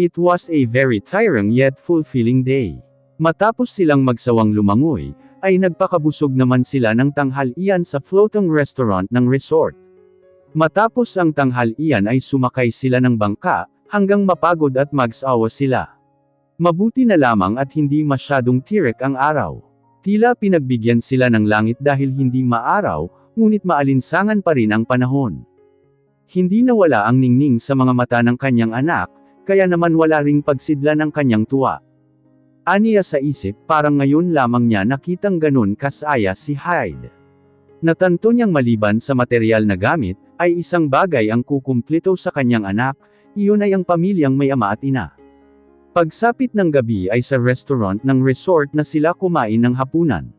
It was a very tiring yet fulfilling day. Matapos silang magsawang lumangoy, ay nagpakabusog naman sila ng tanghalian sa floating restaurant ng resort. Matapos ang tanghalian ay sumakay sila ng bangka, hanggang mapagod at magsawa sila. Mabuti na lamang at hindi masyadong tirik ang araw. Tila pinagbigyan sila ng langit dahil hindi maaraw, ngunit maalinsangan pa rin ang panahon. Hindi nawala ang ningning sa mga mata ng kanyang anak, kaya naman wala ring pagsidla ng kanyang tuwa. Aniya sa isip, parang ngayon lamang niya nakitang ganun kasaya si Hyde. Natanto niyang maliban sa material na gamit, ay isang bagay ang kukumplito sa kanyang anak, iyon ay ang pamilyang may ama at ina. Pagsapit ng gabi ay sa restaurant ng resort na sila kumain ng hapunan.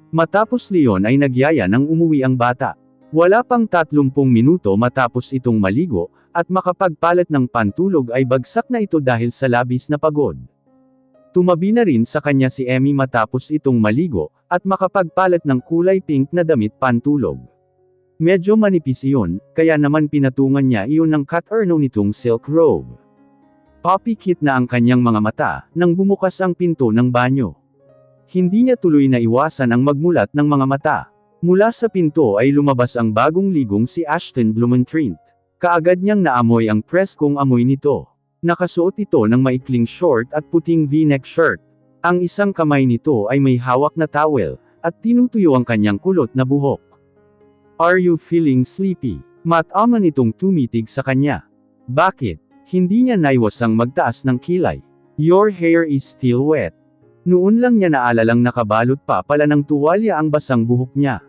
Matapos liyon ay nagyaya ng umuwi ang bata. Wala pang 30 minuto matapos itong maligo, at makapagpalat ng pantulog ay bagsak na ito dahil sa labis na pagod. Tumabi na rin sa kanya si Emmy matapos itong maligo, at makapagpalat ng kulay pink na damit pantulog. Medyo manipis iyon, kaya naman pinatungan niya iyon ng cut-erno nitong silk robe. Papikit na ang kanyang mga mata, nang bumukas ang pinto ng banyo. Hindi niya tuloy na iwasan ang magmulat ng mga mata. Mula sa pinto ay lumabas ang bagong ligong si Ashton Blumentritt. Kaagad niyang naamoy ang preskong amoy nito. Nakasuot ito ng maikling short at puting V-neck shirt. Ang isang kamay nito ay may hawak na towel, at tinutuyo ang kanyang kulot na buhok. "Are you feeling sleepy?" Mataman itong tumitig sa kanya. Bakit? Hindi niya naiwasang magtaas ng kilay. "Your hair is still wet." Noon lang niya naalalang nakabalot pa pala ng tuwalya ang basang buhok niya.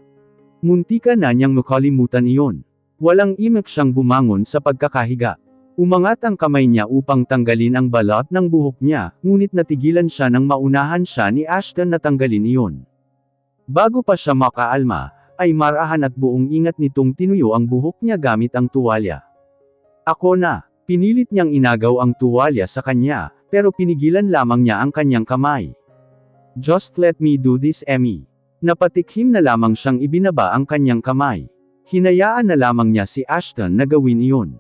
Muntika na niyang makalimutan iyon. Walang imak siyang bumangon sa pagkakahiga. Umangat ang kamay niya upang tanggalin ang balat ng buhok niya, ngunit natigilan siya nang maunahan siya ni Ashton na tanggalin iyon. Bago pa siya makaalma, ay marahan at buong ingat nitong tinuyo ang buhok niya gamit ang tuwalya. "Ako na." Pinilit niyang inagaw ang tuwalya sa kanya, pero pinigilan lamang niya ang kanyang kamay. "Just let me do this, Emmy." Napatikhim na lamang siyang ibinaba ang kanyang kamay. Hinayaan na lamang niya si Ashton na gawin iyon.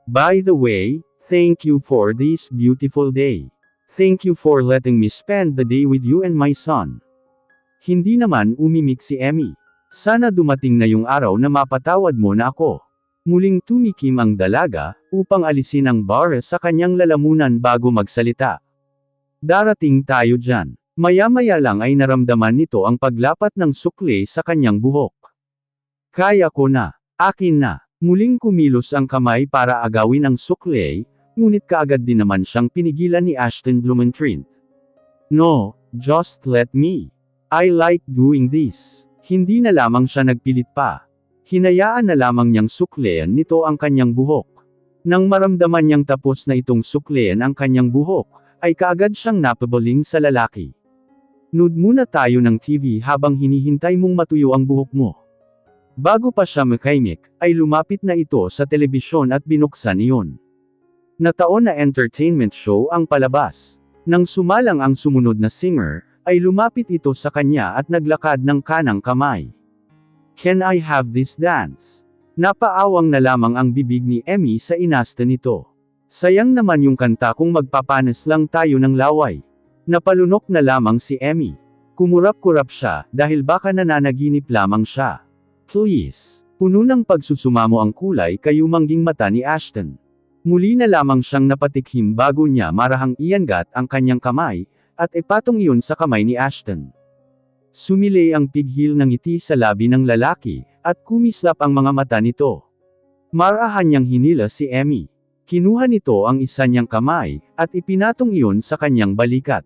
"By the way, thank you for this beautiful day. Thank you for letting me spend the day with you and my son." Hindi naman umimik si Emmy. "Sana dumating na yung araw na mapatawad mo na ako." Muling tumikim ang dalaga, upang alisin ang bar sa kanyang lalamunan bago magsalita. "Darating tayo dyan." Maya-maya lang ay naramdaman nito ang paglapat ng sukle sa kanyang buhok. "Kaya ko na. Akin na." Muling kumilos ang kamay para agawin ang sukle, ngunit kaagad din naman siyang pinigilan ni Ashton Blumentritt. "No, just let me. I like doing this." Hindi na lamang siya nagpilit pa. Hinayaan na lamang niyang suklean nito ang kanyang buhok. Nang maramdaman niyang tapos na itong suklean ang kanyang buhok, ay kaagad siyang napabaling sa lalaki. "Nood muna tayo ng TV habang hinihintay mong matuyo ang buhok mo." Bago pa siya makaimik, ay lumapit na ito sa telebisyon at binuksan iyon. Nataon na entertainment show ang palabas. Nang sumalang ang sumunod na singer, ay lumapit ito sa kanya at naglakad ng kanang kamay. "Can I have this dance?" Napaawang na lamang ang bibig ni Emmy sa inasta nito. "Sayang naman yung kanta kung magpapanas lang tayo ng laway." Napalunok na lamang si Emmy. Kumurap-kurap siya, dahil baka nananaginip lamang siya. "Please." Puno ng pagsusumamo ang kulay kayumangging mata ni Ashton. Muli na lamang siyang napatikhim bago niya marahang iangat ang kanyang kamay, at ipatong iyon sa kamay ni Ashton. Sumilay ang pighil ng ngiti sa labi ng lalaki, at kumislap ang mga mata nito. Marahan niyang hinila si Emmy. Kinuha nito ang isa niyang kamay, at ipinatong iyon sa kanyang balikat.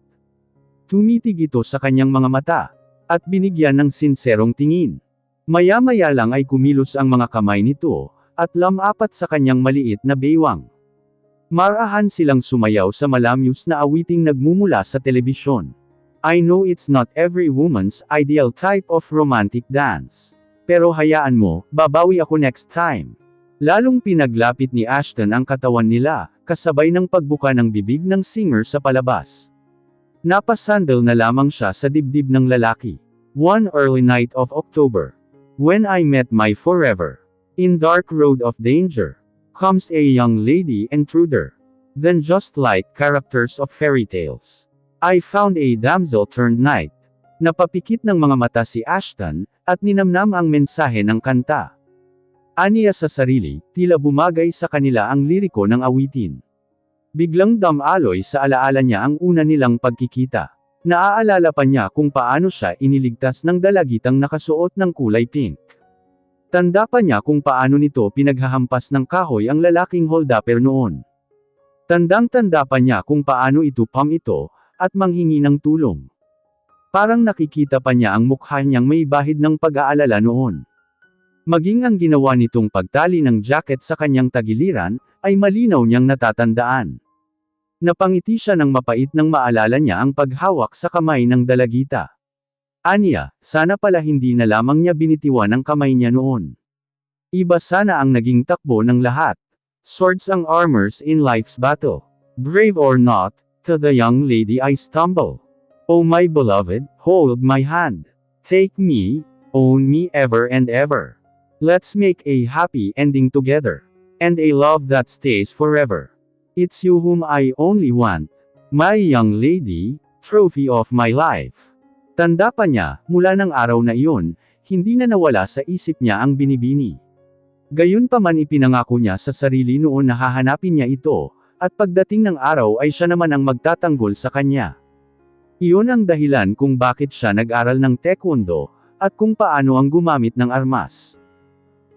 Tumitig ito sa kanyang mga mata, at binigyan ng sinserong tingin. Maya-maya lang ay kumilos ang mga kamay nito, at lumapat sa kanyang maliit na baywang. Marahan silang sumayaw sa malamyos na awiting nagmumula sa telebisyon. "I know it's not every woman's ideal type of romantic dance. Pero hayaan mo, babawi ako next time." Lalong pinaglapit ni Ashton ang katawan nila, kasabay ng pagbuka ng bibig ng singer sa palabas. Napasandal na lamang siya sa dibdib ng lalaki. "One early night of October, when I met my forever, in dark road of danger, comes a young lady intruder. than just like characters of fairy tales. I found a damsel turned knight. Napapikit ng mga mata si Ashton, at ninamnam ang mensahe ng kanta. Aniya sa sarili, tila bumagay sa kanila ang liriko ng awitin. Biglang damaloy sa alaala niya ang una nilang pagkikita. Naaalala pa niya kung paano siya iniligtas ng dalagitang nakasuot ng kulay pink. Tanda pa niya kung paano nito pinaghahampas ng kahoy ang lalaking holdapper noon. Tandang-tanda pa niya kung paano itupam ito, at manghingi ng tulong. Parang nakikita pa niya ang mukha niyang may bahid ng pag-aalala noon. Maging ang ginawa nitong pagtali ng jacket sa kanyang tagiliran, ay malinaw niyang natatandaan. Napangiti siya ng mapait nang maalala niya ang paghawak sa kamay ng dalagita. Aniya, sana pala hindi na lamang niya binitiwan ang kamay niya noon. Iba sana ang naging takbo ng lahat. Swords ang armors in life's battle. Brave or not, to the young lady I stumble. Oh my beloved, hold my hand. Take me, own me ever and ever. Let's make a happy ending together. And a love that stays forever. It's you whom I only want. My young lady, trophy of my life. Tanda pa niya, mula ng araw na iyon, hindi na nawala sa isip niya ang binibini. Gayunpaman ipinangako niya sa sarili noon na hahanapin niya ito, at pagdating ng araw ay siya naman ang magtatanggol sa kanya. Iyon ang dahilan kung bakit siya nag-aral ng taekwondo, at kung paano ang gumamit ng armas.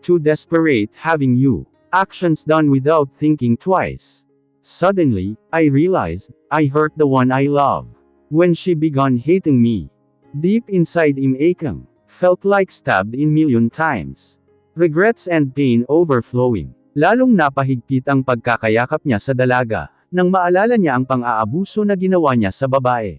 Too desperate having you. Actions done without thinking twice. Suddenly, I realized, I hurt the one I love. When she began hating me. Deep inside him aching, felt like stabbed in million times. Regrets and pain overflowing. Lalong napahigpit ang pagkakayakap niya sa dalaga, nang maalala niya ang pang-aabuso na ginawa niya sa babae.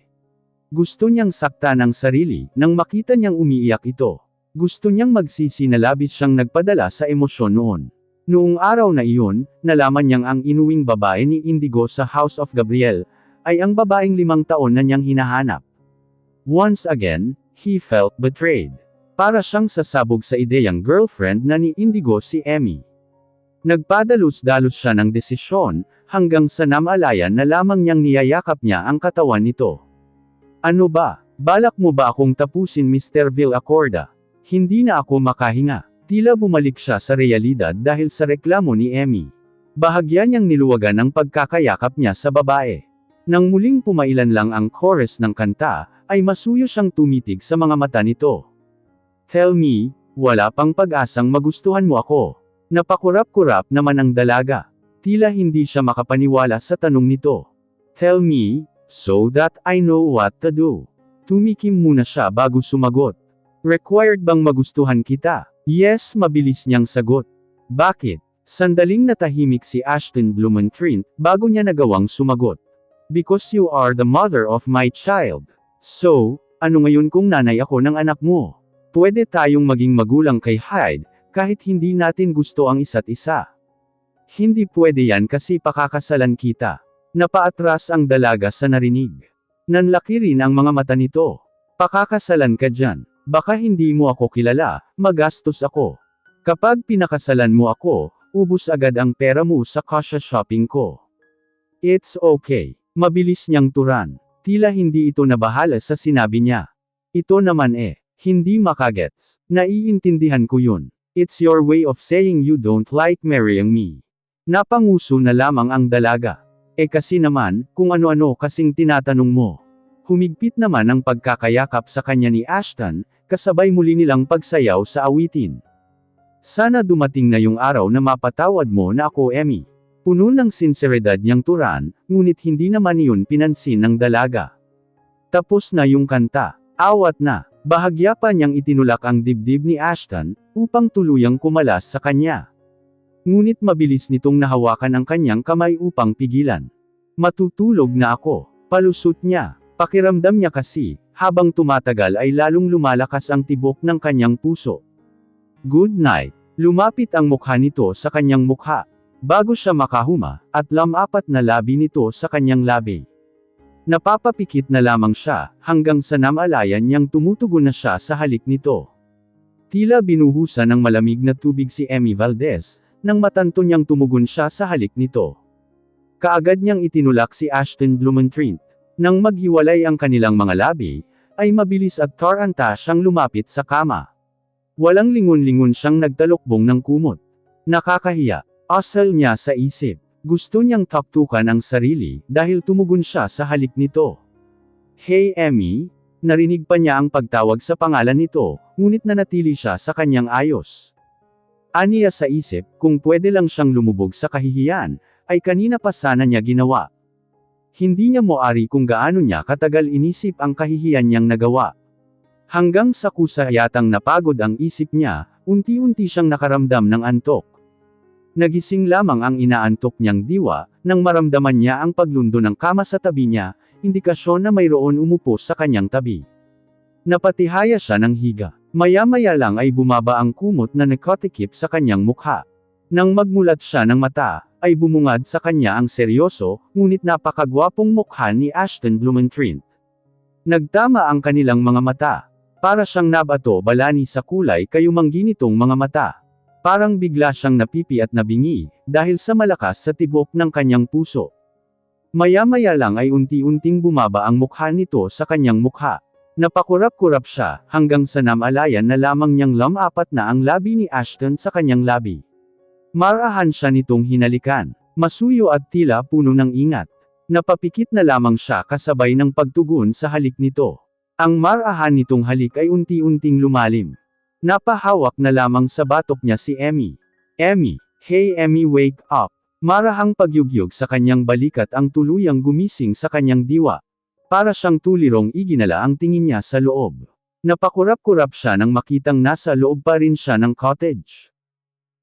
Gusto niyang saktan ang sarili, nang makita niyang umiiyak ito. Gusto niyang magsisi na labis siyang nagpadala sa emosyon noon. Noong araw na iyon, nalaman niyang ang inuwing babae ni Indigo sa House of Gabriel, ay ang babaeng 5 taon na niyang hinahanap. Once again, he felt betrayed. Para siyang sasabog sa ideyang girlfriend na ni Indigo si Emmy. Nagpadalos-dalos siya ng desisyon, hanggang sa namalayan na lamang niyang niyayakap niya ang katawan nito. Ano ba? Balak mo ba akong tapusin Mr. Villacorda? Hindi na ako makahinga. Tila bumalik siya sa realidad dahil sa reklamo ni Emmy. Bahagya niyang niluwagan ang pagkakayakap niya sa babae. Nang muling pumailan lang ang chorus ng kanta, ay masuyo siyang tumitig sa mga mata nito. Tell me, wala pang pag-asang magustuhan mo ako. Napakurap-kurap naman ang dalaga. Tila hindi siya makapaniwala sa tanong nito. Tell me, so that I know what to do. Tumikim muna siya bago sumagot. Required bang magustuhan kita? Yes, mabilis niyang sagot. Bakit? Sandaling natahimik si Ashton Blumentritt, bago niya nagawang sumagot. Because you are the mother of my child. So, ano ngayon kung nanay ako ng anak mo? Pwede tayong maging magulang kay Hyde, kahit hindi natin gusto ang isa't isa. Hindi pwede yan kasi pakakasalan kita. Napaatras ang dalaga sa narinig. Nanlaki rin ang mga mata nito. Pakakasalan ka dyan. Baka hindi mo ako kilala, magastos ako. Kapag pinakasalan mo ako, ubus agad ang pera mo sa kasya shopping ko. It's okay. Mabilis niyang turan. Tila hindi ito nabahala sa sinabi niya. Ito naman hindi makagets. Naiintindihan ko yun. It's your way of saying you don't like marrying me. Napanguso na lamang ang dalaga. Kasi naman, kung ano-ano kasing tinatanong mo. Humigpit naman ang pagkakayakap sa kanya ni Ashton, kasabay muli nilang pagsayaw sa awitin. Sana dumating na yung araw na mapatawad mo na ako, Emmy. Puno ng sinseridad niyang turan, ngunit hindi naman iyon pinansin ng dalaga. Tapos na yung kanta. Awat na. Bahagya pa niyang itinulak ang dibdib ni Ashton, upang tuluyang kumalas sa kanya. Ngunit mabilis nitong nahawakan ang kanyang kamay upang pigilan. Matutulog na ako. Palusot niya. Pakiramdam niya kasi, habang tumatagal ay lalong lumalakas ang tibok ng kanyang puso. Good night. Lumapit ang mukha nito sa kanyang mukha. Bago siya makahuma, at lamapat na labi nito sa kanyang labi. Napapapikit na lamang siya, hanggang sa namalayan niyang tumutugon na siya sa halik nito. Tila binuhusan ng malamig na tubig si Emmy Valdez, nang matanto niyang tumugon siya sa halik nito. Kaagad niyang itinulak si Ashton Blumentritt. Nang maghiwalay ang kanilang mga labi, ay mabilis at taranta siyang lumapit sa kama. Walang lingon-lingon siyang nagtalukbong ng kumot. Nakakahiya. Asal niya sa isip. Gusto niyang taktukan ang sarili, dahil tumugon siya sa halik nito. Hey Emmy? Narinig pa niya ang pagtawag sa pangalan nito, ngunit nanatili siya sa kanyang ayos. Aniya sa isip, kung pwede lang siyang lumubog sa kahihiyan, ay kanina pa sana niya ginawa. Hindi niya moari kung gaano niya katagal inisip ang kahihiyan niyang nagawa. Hanggang sa kusa yatang napagod ang isip niya, unti-unti siyang nakaramdam ng antok. Nagising lamang ang inaantok niyang diwa, nang maramdaman niya ang paglundo ng kama sa tabi niya, indikasyon na mayroon umupo sa kanyang tabi. Napatihaya siya ng higa. Maya-maya lang ay bumaba ang kumot na nakatikip sa kanyang mukha. Nang magmulat siya ng mata, ay bumungad sa kanya ang seryoso, ngunit napakagwapong mukha ni Ashton Blumentritt. Nagtama ang kanilang mga mata. Para siyang nabato balani sa kulay kayumanggi nitong mga mata. Parang bigla siyang napipi at nabingi, dahil sa malakas sa tibok ng kanyang puso. Maya-maya lang ay unti-unting bumaba ang mukha nito sa kanyang mukha. Napakurap-kurap siya, hanggang sa namalayan na lamang niyang lamapat na ang labi ni Ashton sa kanyang labi. Marahan siya nitong hinalikan. Masuyo at tila puno ng ingat. Napapikit na lamang siya kasabay ng pagtugon sa halik nito. Ang marahan nitong halik ay unti-unting lumalim. Napahawak na lamang sa batok niya si Emmy. Emmy, hey Emmy, wake up. Marahang pagyugyog sa kanyang balikat ang tuluyang gumising sa kanyang diwa. Para siyang tulirong iginala ang tingin niya sa loob. Napakurap-kurap siya nang makitang nasa loob pa rin siya ng cottage.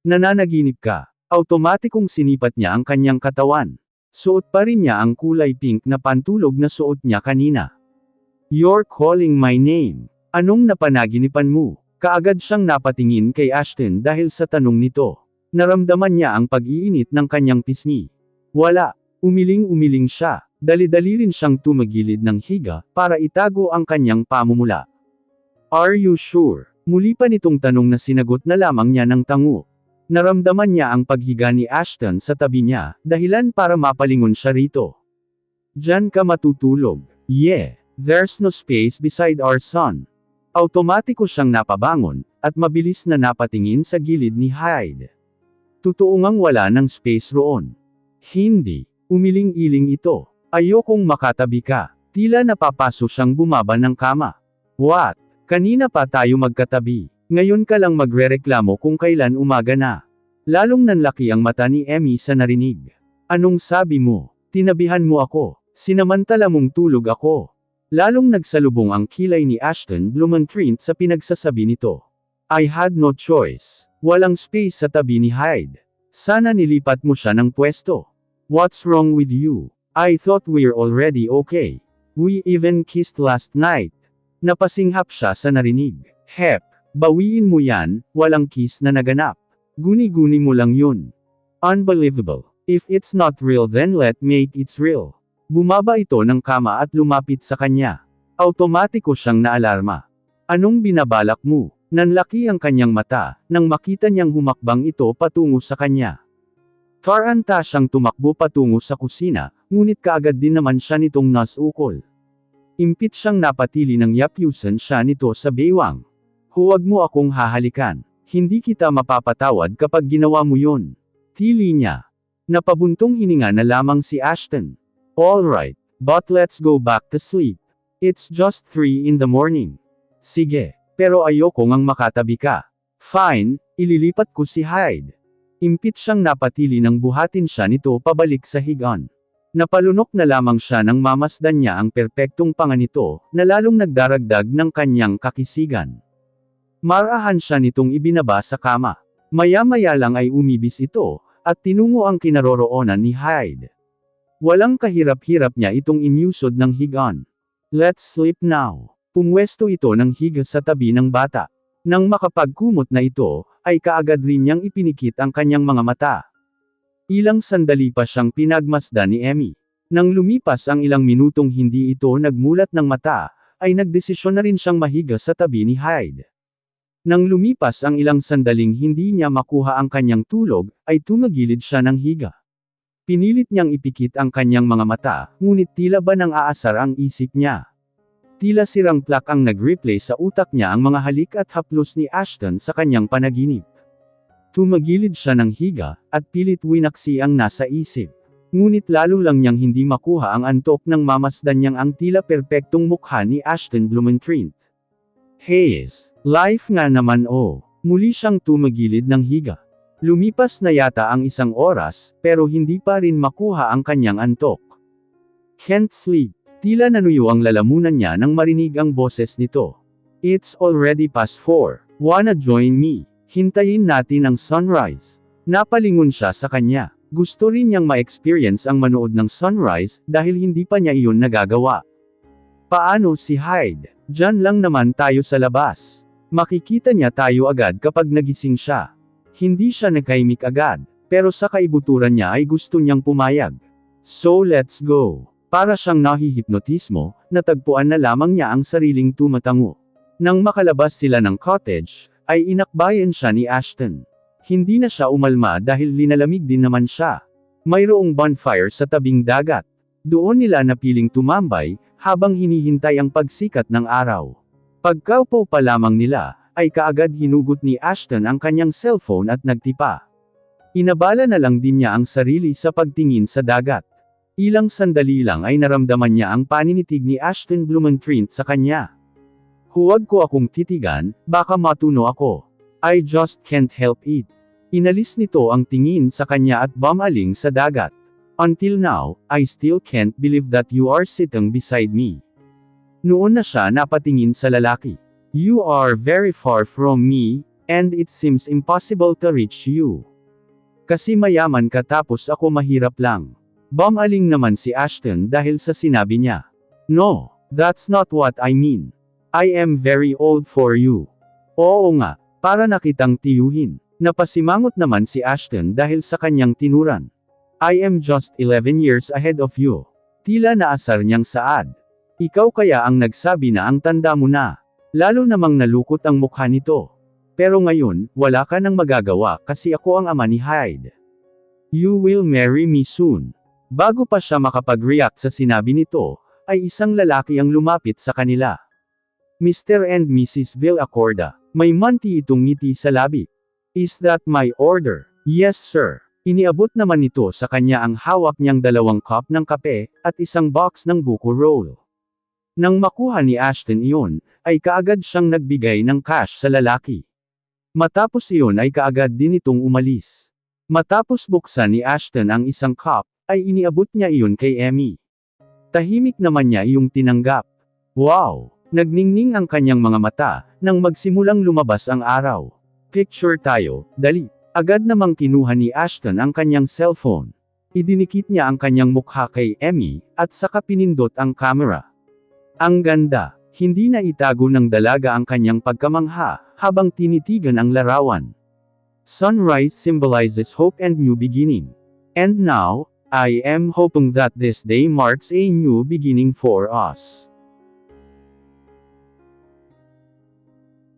Nananaginip ka. Automatikong sinipat niya ang kanyang katawan. Suot pa rin niya ang kulay pink na pantulog na suot niya kanina. You're calling my name. Anong napanaginipan mo? Kaagad siyang napatingin kay Ashton dahil sa tanong nito. Naramdaman niya ang pag-iinit ng kanyang pisngi. Wala. Umiling-umiling siya. Dali-dali rin siyang tumagilid ng higa, para itago ang kanyang pamumula. Are you sure? Muli pa nitong tanong na sinagot na lamang niya ng tango. Naramdaman niya ang paghiga ni Ashton sa tabi niya, dahilan para mapalingon siya rito. Diyan ka matutulog. Yeah, there's no space beside our son. Automatiko siyang napabangon, at mabilis na napatingin sa gilid ni Hyde. Totoo ngang wala ng space roon. Hindi. Umiling-iling ito. Ayokong makatabi ka. Tila napapaso siyang bumaba ng kama. What? Kanina pa tayo magkatabi. Ngayon ka lang magrereklamo kung kailan umaga na. Lalong nanlaki ang mata ni Emmy sa narinig. Anong sabi mo? Tinabihan mo ako. Sinamantala mong tulog ako. Lalong nagsalubong ang kilay ni Ashton Blumentritt sa pinagsasabi nito. I had no choice. Walang space sa tabi ni Hyde. Sana nilipat mo siya ng pwesto. What's wrong with you? I thought we're already okay. We even kissed last night. Napasinghap siya sa narinig. Hep, bawiin mo yan, walang kiss na naganap. Guni-guni mo lang yun. Unbelievable. If it's not real then let make it's real. Bumaba ito ng kama at lumapit sa kanya. Automatiko siyang naalarma. Anong binabalak mo? Nanlaki ang kanyang mata, nang makita niyang humakbang ito patungo sa kanya. Taranta siyang tumakbo patungo sa kusina, ngunit kaagad din naman siya nitong nasukol. Impit siyang napatili nang yapyusan siya nito sa baywang. Huwag mo akong hahalikan. Hindi kita mapapatawad kapag ginawa mo yun. Tili niya. Napabuntong hininga na lamang si Ashton. Alright, but let's go back to sleep. It's just 3 in the morning. Sige, pero ayoko ngang makatabi ka. Fine, ililipat ko si Hyde. Impit siyang napatili nang buhatin siya nito pabalik sa higaan. Napalunok na lamang siya nang mamasdan niya ang perpektong panga nito, na lalong nagdaragdag ng kanyang kakisigan. Marahan siya nitong ibinaba sa kama. Maya-maya lang ay umibis ito, at tinungo ang kinaroroonan ni Hyde. Walang kahirap-hirap niya itong inyusod ng higaan. Let's sleep now. Pumwesto ito ng higa sa tabi ng bata. Nang makapagkumot na ito, ay kaagad rin niyang ipinikit ang kanyang mga mata. Ilang sandali pa siyang pinagmasdan ni Emmy. Nang lumipas ang ilang minutong hindi ito nagmulat ng mata, ay nagdesisyon na rin siyang mahiga sa tabi ni Hyde. Nang lumipas ang ilang sandaling hindi niya makuha ang kanyang tulog, ay tumagilid siya ng higa. Pinilit niyang ipikit ang kanyang mga mata, ngunit tila ba nang aasar ang isip niya. Tila sirang plak ang nag-replay sa utak niya ang mga halik at haplos ni Ashton sa kanyang panaginip. Tumagilid siya ng higa, at pilit winaksi ang nasa isip. Ngunit lalo lang niyang hindi makuha ang antok nang mamasdan niyang ang tila perpektong mukha ni Ashton Blumentritt. Hayes, life nga naman oh. Muli siyang tumagilid ng higa. Lumipas na yata ang isang oras, pero hindi pa rin makuha ang kanyang antok. Can't sleep. Tila nanuyo ang lalamunan niya nang marinig ang boses nito. It's already past 4. Wanna join me? Hintayin natin ang sunrise. Napalingon siya sa kanya. Gusto rin niyang ma-experience ang manood ng sunrise, dahil hindi pa niya iyon nagagawa. Paano si Hyde? Diyan lang naman tayo sa labas. Makikita niya tayo agad kapag nagising siya. Hindi siya nagkaimik agad, pero sa kaibuturan niya ay gusto niyang pumayag. So let's go. Para siyang nahihipnotismo, natagpuan na lamang niya ang sariling tumatango. Nang makalabas sila ng cottage, ay inakbayan siya ni Ashton. Hindi na siya umalma dahil linalamig din naman siya. Mayroong bonfire sa tabing dagat. Doon nila napiling tumambay, habang hinihintay ang pagsikat ng araw. Pagkaupo pa lamang nila, ay kaagad hinugot ni Ashton ang kanyang cellphone at nagtipa. Inabala na lang din niya ang sarili sa pagtingin sa dagat. Ilang sandali lang ay naramdaman niya ang paninitig ni Ashton Blumentritt sa kanya. Huwag ko akong titigan, baka matuno ako. I just can't help it. Inalis nito ang tingin sa kanya at bumaling sa dagat. Until now, I still can't believe that you are sitting beside me. Noon na siya napatingin sa lalaki. You are very far from me, and it seems impossible to reach you. Kasi mayaman ka tapos ako mahirap lang. Bumaling naman si Ashton dahil sa sinabi niya. No, that's not what I mean. I am very old for you. Oo nga, para nakitang tiyuhin. Napasimangot naman si Ashton dahil sa kanyang tinuran. I am just 11 years ahead of you. Tila naasar niyang saad. Ikaw kaya ang nagsabi na ang tanda mo na. Lalo namang nalukot ang mukha nito. Pero ngayon, wala ka nang magagawa kasi ako ang ama ni Hyde. You will marry me soon. Bago pa siya makapag-react sa sinabi nito, ay isang lalaki ang lumapit sa kanila. Mr. and Mrs. Villacorda, may manti itong ngiti sa labi. Is that my order? Yes sir. Iniabot naman nito sa kanya ang hawak niyang 2 cup ng kape, at isang box ng buko roll. Nang makuha ni Ashton iyon, ay kaagad siyang nagbigay ng cash sa lalaki. Matapos iyon ay kaagad din itong umalis. Matapos buksan ni Ashton ang isang cup, ay iniabot niya iyon kay Emmy. Tahimik naman niya iyong tinanggap. Wow! Nagningning ang kanyang mga mata, nang magsimulang lumabas ang araw. Picture tayo, dali. Agad namang kinuha ni Ashton ang kanyang cellphone. Idinikit niya ang kanyang mukha kay Emmy, at saka pinindot ang camera. Ang ganda, hindi na itago ng dalaga ang kanyang pagkamangha, habang tinitigan ang larawan. Sunrise symbolizes hope and new beginning. And now, I am hoping that this day marks a new beginning for us.